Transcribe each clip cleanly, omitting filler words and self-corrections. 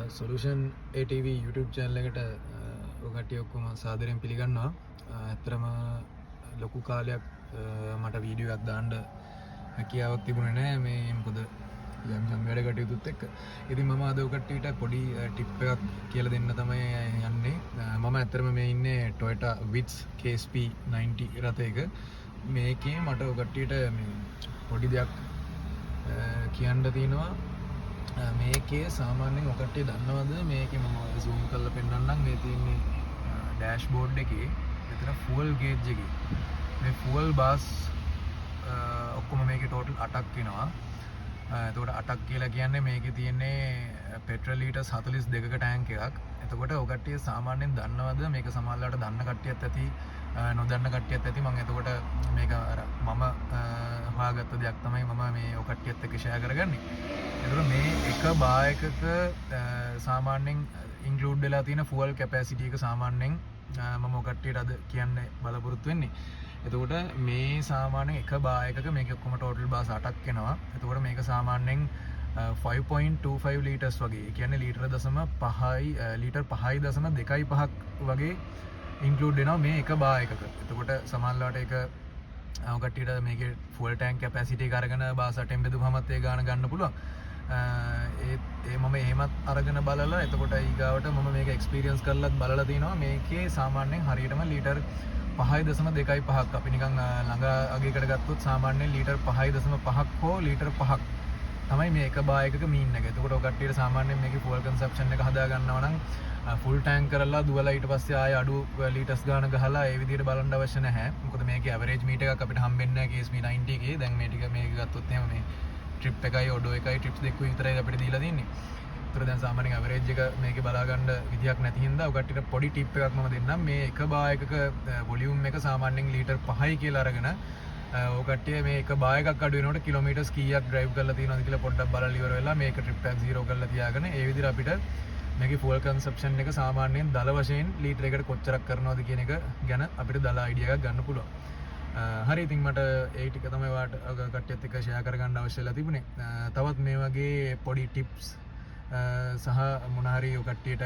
Solution ATV YouTube channel එකට ඔයගොල්ලෝ ඔක්කොම සාදරයෙන් පිළිගන්නවා. ඇත්තටම ලොකු කාලයක් මට වීඩියෝ එකක් දාන්න හැකියාවක් තිබුණේ නැහැ මේ මොකද යම් වැඩ කටයුතුත් එක්ක. ඉතින් මම අද ඔයගොල්ලන්ට පොඩි ටිප් එකක් කියලා දෙන්න තමයි යන්නේ. මම ඇත්තටම මේ ඉන්නේ Toyota Vitz KSP 90 රථයක. මේකේ මට ඔයගොල්ලන්ට මේ පොඩි දෙයක් කියන්න තියෙනවා. මේකේ සාමාන්‍යයෙන් ඔකට දන්නවද මේකේ මම zoom කරලා පෙන්නන්නම්. මේ තියෙන්නේ dashboard එකේ මෙතන fuel gauge එකේ මේ fuel bars ඔක්කොම මේකේ total 8ක් වෙනවා. එතකොට 8ක් කියලා කියන්නේ මේකේ තියෙන්නේ petrol liters 42ක ටැංක් එකක්. එතකොට ඔකට සාමාන්‍යයෙන් දන්නවද මේක සමහරවිට දන්න කට්ටියත් ඇති නොදන්න කට්ටියත් ඇති. මම එතකොට මේක මම හොයාගත්ත දෙයක් තමයි මම මේ ඔකට්ටියත් එක්ක share කරගන්නේ. එතකොට මේ එක බායකක සාමාන්‍යයෙන් include වෙලා තියෙන fuel capacity එක සාමාන්‍යයෙන් මම ඔකට්ටියට අද කියන්න බලාපොරොත්තු වෙන්නේ. එතකොට මේ සාමාන්‍යයෙන් එක බායකක මේක ඔක්කොම total bars 8ක් එනවා. එතකොට මේක සාමාන්‍යයෙන් 5.25 liters වගේ. ඒ කියන්නේ ලීටර 5.2.5ක් වගේ include වෙනවා මේ එක බායකක. එතකොට සමහරවිට ඒක ඔකට්ටියට මේකේ fuel tank capacity එක අරගෙන බාස් 8න් බෙදුවමත් ඒ ගාන ගන්න පුළුවන්. ඒ මම එහෙමත් අරගෙන බලලා එතකොට ඊගාවට මම මේක එක්ස්පීරියන්ස් කරලත් බලලා තිනවා. මේකේ සාමාන්‍යයෙන් හරියටම ලීටර් 5.2.5ක් අපි නිකන් ළඟ අගයකට ගත්තොත් සාමාන්‍යයෙන් ලීටර් 5.5ක් හෝ ලීටර් 5ක් තමයි මේ එක බායකක මීන් එක. එතකොට ඔය කට්ටියට සාමාන්‍යයෙන් මේකේ fuel consumption එක හදා ගන්නවා නම් full tank කරලා දුවලා ඊට පස්සේ ආය අඩු ලීටර්ස් ගාන ගහලා ඒ විදිහට බලන්න අවශ්‍ය නැහැ. මොකද මේකේ average meter එකක් අපිට හම්බෙන්නේ නැහැ KSP 90 එකේ. දැන් මේ ටික මේක ගත්තොත් එහෙම මේ trip එකයි ඔඩෝ එකයි trips දෙකකුයි විතරයි අපිට දීලා තින්නේ. ඒතර දැන් සාමාන්‍යයෙන් average එක මේකේ බලා ගන්න විදියක් නැති හින්දා ඔය කට්ටියට පොඩි tip එකක් මම දෙන්නම්. මේ එක බායකක volume එක සාමාන්‍යයෙන් ලීටර් 5යි කියලා අරගෙන ඔය කට්ටිය මේ එක බායකක් අඩු වෙනකොට කිලෝමීටර්ස් කීයක් drive කරලා තියෙනවද කියලා පොඩ්ඩක් බලලා ඉවර වෙලා මේක trip tag 0 කරලා තියාගෙන ඒ විදිහට අපිට මේකේ fuel consumption එක සාමාන්‍යයෙන් දල වශයෙන් ලීටර එකකට කොච්චරක් කරනවද කියන එක ගැන අපිට දල idea එකක් ගන්න පුළුවන්. හරි ඉතින් මට ඒ ටික තමයි ඔයාලට කට්ටියත් එක්ක share කරගන්න අවශ්‍යලා තිබුණේ. තවත් මේ වගේ පොඩි tips සහ මොන හරි ඔය කට්ටියට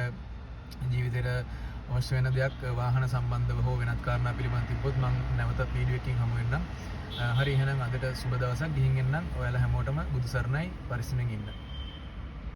ජීවිතේට අවශ්‍ය වෙන දෙයක් වාහන සම්බන්ධව හෝ වෙනත් කාරණා පිළිබඳව තිබ්බොත් මම නැවත වීඩියෝ එකකින් හමු වෙන්නම්. හරි එහෙනම් අදට සුබ දවසක් ගිහින් එන්නම්. ඔයාලා හැමෝටම බුදු සරණයි පරිස්සමෙන් ඉන්න.